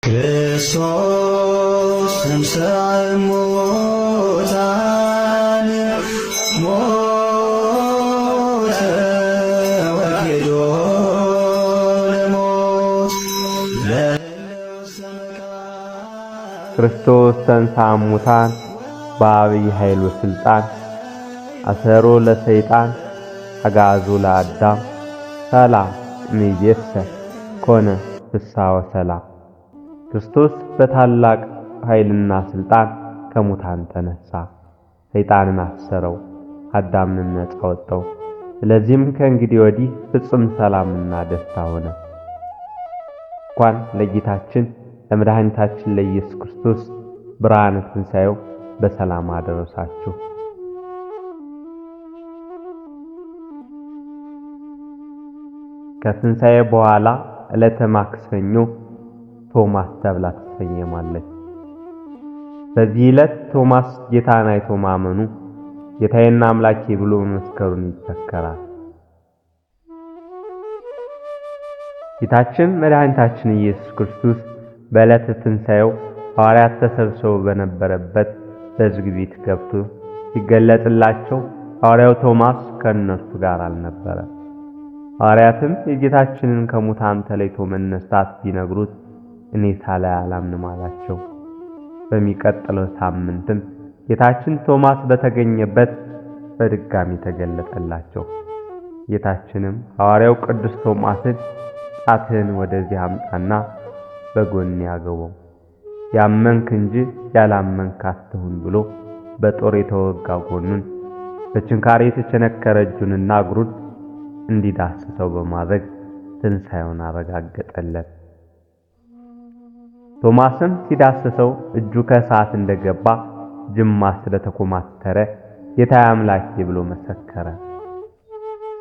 ክርስቶስ ተንሥአ እሙታን ሞተ ወጌዶ ለሞት ክርስቶስ ተንሥአ እሙታን በአብይ ኃይል ወሥልጣን አሰሮ ለሰይጣን አግዓዞ ለአዳም ሰላም እምይእዜሰ ኮነ ፍስሐ ወሰላም። ክርስቶስ በታላቅ ኃይልና ሥልጣን ከሙታን ተነሳ፣ ሰይጣንን አሰረው፣ አዳምንም ነፃ ወጣው። ስለዚህም ከእንግዲህ ወዲህ ፍጹም ሰላምና ደስታ ሆነ። እንኳን ለጌታችን ለመድኃኒታችን ለኢየሱስ ክርስቶስ ብርሃነ ትንሣኤው በሰላም አደረሳችሁ። ከትንሣኤ በኋላ ዕለተ ማክሰኞ ቶማስ ተብላ ትሰየማለች። በዚህ ዕለት ቶማስ ጌታን አይቶ ማመኑ ጌታዬና አምላኬ ብሎ መመስከሩን ይዘከራል። ጌታችን መድኃኒታችን ኢየሱስ ክርስቶስ በዕለተ ትንሣኤው ሐዋርያት ተሰብስበው በነበረበት በዝግ ቤት ገብቶ ሲገለጽላቸው ሐዋርያው ቶማስ ከእነርሱ ጋር አልነበረም። ሐዋርያትም የጌታችንን ከሙታን ተለይቶ መነሳት ቢነግሩት እኔ ሳላይ አላምንም አላቸው። በሚቀጥለው ሳምንትም ጌታችን ቶማስ በተገኘበት በድጋሚ ተገለጠላቸው። ጌታችንም ሐዋርያው ቅዱስ ቶማስን ጣትህን ወደዚህ አምጣና በጎኔ አግባው፣ ያመንክ እንጂ ያላመንክ አትሁን ብሎ በጦር የተወጋ ጎኑን በችንካር የተቸነከረ እጁንና እግሩን እንዲዳስሰው በማድረግ ትንሣኤውን አረጋገጠለት። ቶማስም ሲዳስሰው እጁ ከእሳት እንደገባ ጅማት ስለተኮማተረ ጌታዬ አምላኬ ብሎ መሰከረ።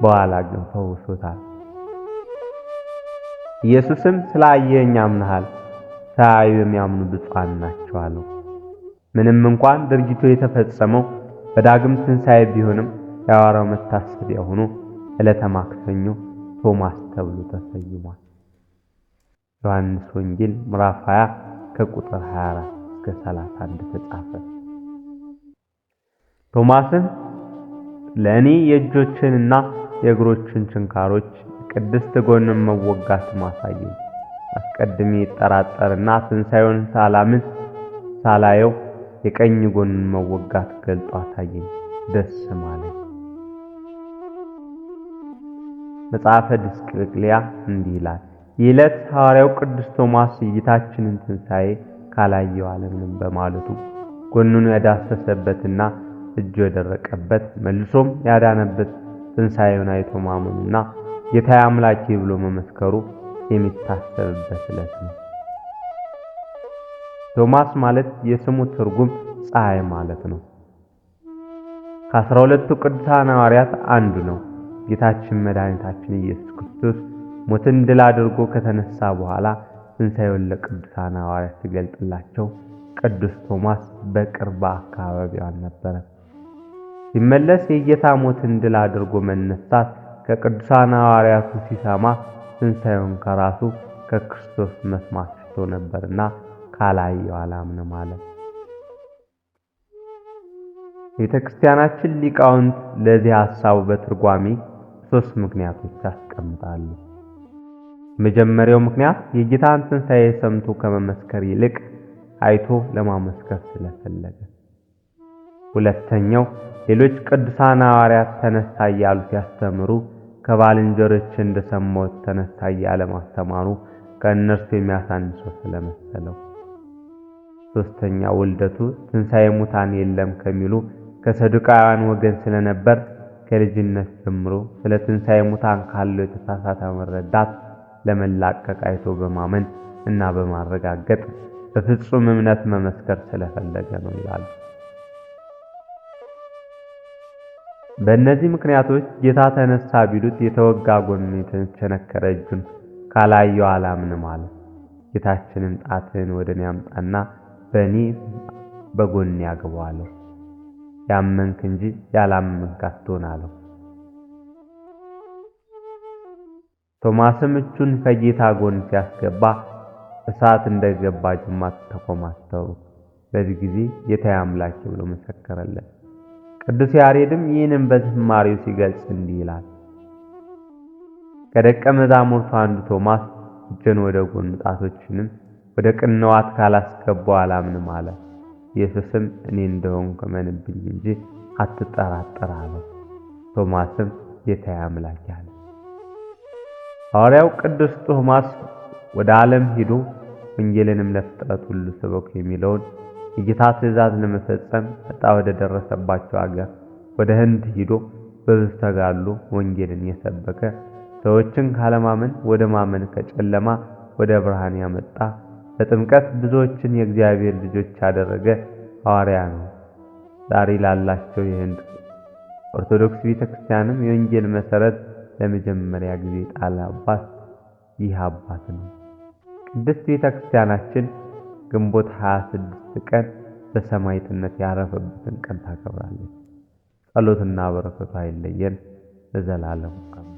በኋላ ግን ፈውሶታል። ኢየሱስም ስላየኝ አምነሃል፣ ሳያዩ የሚያምኑ ብፁዓን ናቸው አለው። ምንም እንኳን ድርጊቱ የተፈጸመው በዳግም ትንሣኤ ቢሆንም የሐዋርያው መታሰቢያ ሆኖ ዕለተ ማክሰኞ ቶማስ ተብሎ ተሰይሟል። ዮሐንስ ወንጌል ምዕራፍ 20 ከቁጥር 24 እስከ 31 ተጻፈ። ቶማስም ለእኔ የእጆችንና የእግሮችን ችንካሮች ቅድስት ጎንን መወጋት ማሳየኝ፣ አስቀድሜ ይጠራጠርና ትንሣኤውን ሳላምን ሳላየው የቀኝ ጎንን መወጋት ገልጦ አሳየኝ፣ ደስ ማለኝ። መጽሐፈ ድስቅልቅልያ እንዲህ ይላል። ይህ ዕለት ሐዋርያው ቅዱስ ቶማስ የጌታችንን ትንሣኤ ካላየው አላምንም በማለቱ ጎኑን ያዳሰሰበትና እጁ የደረቀበት መልሶም ያዳነበት ትንሣኤውን አይቶ ማመኑና ጌታዬ አምላኬ ብሎ መመስከሩ የሚታሰብበት ዕለት ነው። ቶማስ ማለት የስሙ ትርጉም ፀሐይ ማለት ነው። ከ12ቱ ቅዱሳን ሐዋርያት አንዱ ነው። ጌታችን መድኃኒታችን ኢየሱስ ክርስቶስ ሞትን ድል አድርጎ ከተነሳ በኋላ ትንሣኤውን ለቅዱሳን ሐዋርያት ሲገልጥላቸው ቅዱስ ቶማስ በቅርብ አካባቢው አልነበረም። ሲመለስ የጌታ ሞትን ድል አድርጎ መነሳት ከቅዱሳን ሐዋርያቱ ሲሰማ ትንሣኤውን ከራሱ ከክርስቶስ መስማት ሽቶ ነበርና ካላየው አላምንም አለ። ቤተክርስቲያናችን ሊቃውንት ለዚህ ሐሳቡ በትርጓሜ 3 ምክንያቶች ያስቀምጣሉ። የመጀመሪያው ምክንያት የጌታን ትንሣኤ ሰምቶ ከመመስከር ይልቅ አይቶ ለማመስከር ስለፈለገ። ሁለተኛው ሌሎች ቅዱሳን ሐዋርያት ተነሳ እያሉ ሲያስተምሩ ከባልንጀሮች እንደሰማሁት ተነሳ እያለ ማስተማሩ ከእነርሱ የሚያሳንሰው ስለመሰለው። ሶስተኛ ውልደቱ ትንሣኤ ሙታን የለም ከሚሉ ከሰዱቃውያን ወገን ስለነበር ከልጅነት ጀምሮ ስለ ትንሣኤ ሙታን ካለው የተሳሳተ መረዳት ለመላቀቅ አይቶ በማመን እና በማረጋገጥ በፍጹም እምነት መመስከር ስለፈለገ ነው ይላሉ። በእነዚህ ምክንያቶች ጌታ ተነሳ ቢሉት የተወጋ ጎኑን የተቸነከረ እጁን ካላየው አላምንም አለ። ጌታችንን ጣትህን ወደኔ አምጣና በእኔ በጎኔ አግባው አለው። ያመንክ እንጂ ያላመንክ አትሁን አለው። ቶማስም እጁን ከጌታ ጎን ሲያስገባ እሳት እንደገባ ጅማት ተኮማተሩ። በዚህ ጊዜ ጌታዬ አምላኬ ብሎ መሰከረለት። ቅዱስ ያሬድም ይህንን በዝማሬው ሲገልጽ እንዲህ ይላል። ከደቀ መዛሙርቱ አንዱ ቶማስ እጄን ወደ ጎን ጣቶችንም ወደ ቅንዋት ካላስገባው አላምንም አለ። ኢየሱስም እኔ እንደሆንኩ እመንብኝ እንጂ አትጠራጠር አለው። ቶማስም ጌታዬ አምላኬ አለ። ሐዋርያው ቅዱስ ቶማስ ወደ ዓለም ሄዶ ወንጌልንም ለፍጥረት ሁሉ ስበኩ የሚለውን የጌታ ትእዛዝ ለመፈጸም ዕጣ ወደ ደረሰባቸው አገር ወደ ህንድ ሄዶ በብዙ ተጋድሎ ወንጌልን የሰበከ ሰዎችን ካለማመን ወደ ማመን ከጨለማ ወደ ብርሃን ያመጣ በጥምቀት ብዙዎችን የእግዚአብሔር ልጆች ያደረገ ሐዋርያ ነው። ዛሬ ላላቸው የህንድ ኦርቶዶክስ ቤተክርስቲያንም የወንጌል መሰረት ለመጀመሪያ ጊዜ ጣለ አባት ይህ አባት ነው። ቅድስት ቤተክርስቲያናችን ግንቦት 26 ቀን በሰማዕትነት ያረፈበትን ቀን ታከብራለች። ጸሎትና በረከቱ አይለየን ለዘላለሙ አሜን።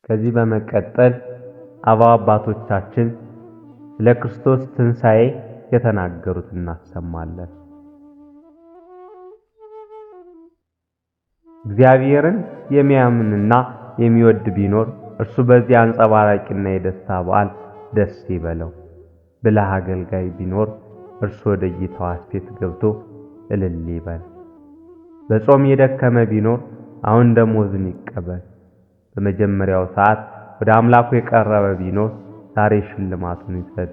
ከዚህ በመቀጠል አበው አባቶቻችን ስለ ክርስቶስ ትንሣኤ የተናገሩት እናሰማለን። እግዚአብሔርን የሚያምንና የሚወድ ቢኖር እርሱ በዚህ አንጸባራቂና የደስታ በዓል ደስ ይበለው። ብልህ አገልጋይ ቢኖር እርሱ ወደ ጌታው ቤት ገብቶ እልል ይበል። በጾም የደከመ ቢኖር አሁን ደሞዙን ይቀበል። በመጀመሪያው ሰዓት ወደ አምላኩ የቀረበ ቢኖር ዛሬ ሽልማቱን ይውሰድ።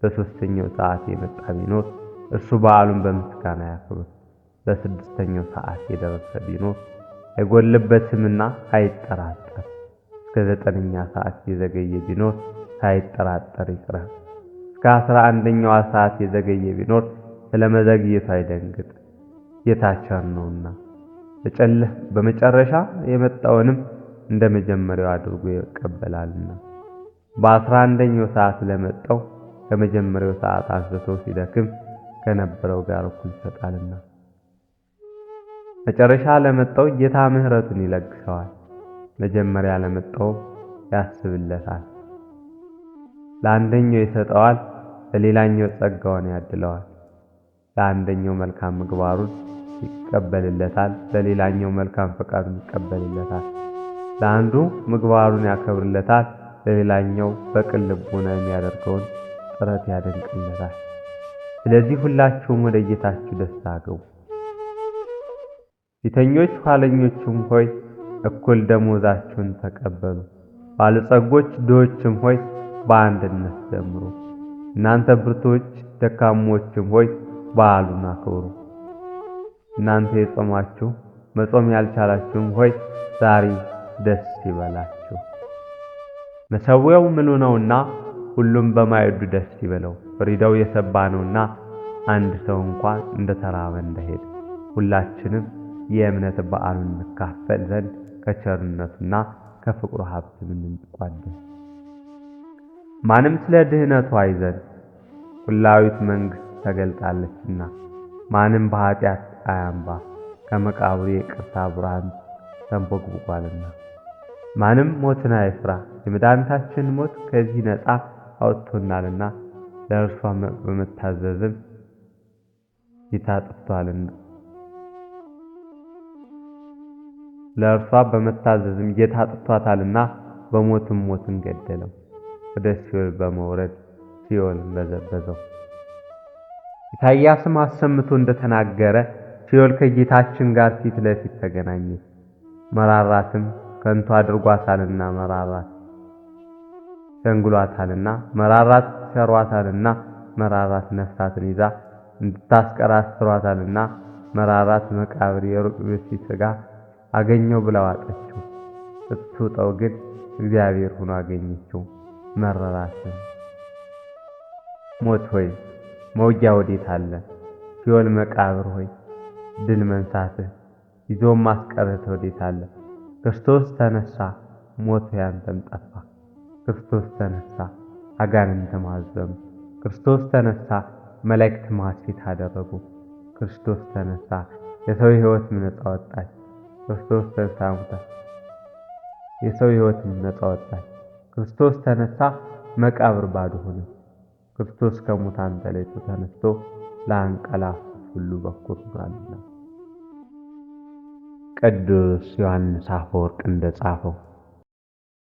በሶስተኛው ሰዓት የመጣ ቢኖር እርሱ በዓሉን በምስጋና ያክብር። በስድስተኛው ሰዓት የደረሰ ቢኖር አይጎልበትምና አይጠራጠር። እስከ 9ኛ ሰዓት የዘገየ ቢኖር ሳይጠራጠር ይቅረብ። እስከ 11ኛው ሰዓት የዘገየ ቢኖር ስለመዘግየቱ አይደንግጥ፣ ጌታ ቸር ነውና። በመጨረሻ የመጣውንም እንደ መጀመሪያው አድርጎ ይቀበላልና። በ11ኛው ሰዓት ለመጣው ከመጀመሪያው ሰዓት አንስቶ ሲደክም ከነበረው ጋር እኩል ይሰጣልና። መጨረሻ ለመጣው ጌታ ምሕረቱን ይለግሰዋል። መጀመሪያ ለመጣው ያስብለታል። ለአንደኛው ይሰጠዋል፣ ለሌላኛው ጸጋውን ያድለዋል። ለአንደኛው መልካም ምግባሩን ይቀበልለታል፣ ለሌላኛው መልካም ፈቃዱን ይቀበልለታል። ለአንዱ ምግባሩን ያከብርለታል፣ ለሌላኛው በቅን ልቦና የሚያደርገውን ጥረት ያደንቅለታል። ስለዚህ ሁላችሁም ወደ ጌታችሁ ደስታ ግቡ። ፊተኞች ኋለኞችም ሆይ እኩል ደሞዛችሁን ተቀበሉ። ባለጸጎች ድሆችም ሆይ በአንድነት ዘምሩ። እናንተ ብርቶች ደካሞችም ሆይ በዓሉን አክብሩ። እናንተ የጾማችሁ መጾም ያልቻላችሁም ሆይ ዛሬ ደስ ይበላችሁ። መሠዊያው ምሉ ነውና ሁሉም በማዕዱ ደስ ይበለው። ፍሪዳው የሰባ ነውና አንድ ሰው እንኳን እንደተራበ እንዳይሄድ። ሁላችንም የእምነት በዓሉን እንካፈል ዘንድ ከቸርነቱና ከፍቅሩ ሀብት እንቋደስ። ማንም ስለ ድህነቱ አይዘን፣ ሁላዊት መንግሥት ተገልጣለችና። ማንም በኃጢአት አያንባ፣ ከመቃብሩ የይቅርታ ብርሃን ተንቦግቧልና። ማንም ሞትን አይፍራ፣ የመድኃኒታችን ሞት ከዚህ ነፃ አውጥቶናልና። ለእርሷ በመታዘዝም ጌታ ጠፍቷልና ለእርሷ በመታዘዝም ጌታ ጠፍቷታልና በሞትም ሞትን ገደለው። ወደ ሲኦል በመውረድ ሲኦልን በዘበዘው። ኢሳይያስም አሰምቶ እንደተናገረ ሲኦል ከጌታችን ጋር ፊት ለፊት ተገናኘች። መራራትም ከንቱ አድርጓታልና መራራት ሸንግሏታልና መራራት ሸሯታልና መራራት ነፍሳትን ይዛ እንድታስቀር አስሯታልና መራራት መቃብር የሩቅ ብእሲ ሥጋ አገኘው ብላ ዋጠችው። ስትውጠው ግን እግዚአብሔር ሆኖ አገኘችው። መረራት። ሞት ሆይ መውጊያ ወዴት አለ? ሲኦል መቃብር ሆይ ድል መንሳትህ ይዞም ማስቀረት ወዴት አለ? ክርስቶስ ተነሳ፣ ሞት ያንተም ጠፋ። ክርስቶስ ተነሳ፣ አጋንንት ማዘኑ። ክርስቶስ ተነሳ፣ መላእክት ሐሴት አደረጉ። ክርስቶስ ተነሳ፣ የሰው ሕይወት ነፃ ወጣች። ክርስቶስ ተነሳ፣ የሰው ሕይወት ነፃ ወጣች። ክርስቶስ ተነሳ፣ መቃብር ባዶ ሆነ። ክርስቶስ ከሙታን ተለይቶ ተነስቶ ለአንቀላፉት ሁሉ በኩር ሆኗልና። ቅዱስ ዮሐንስ አፈወርቅ እንደጻፈው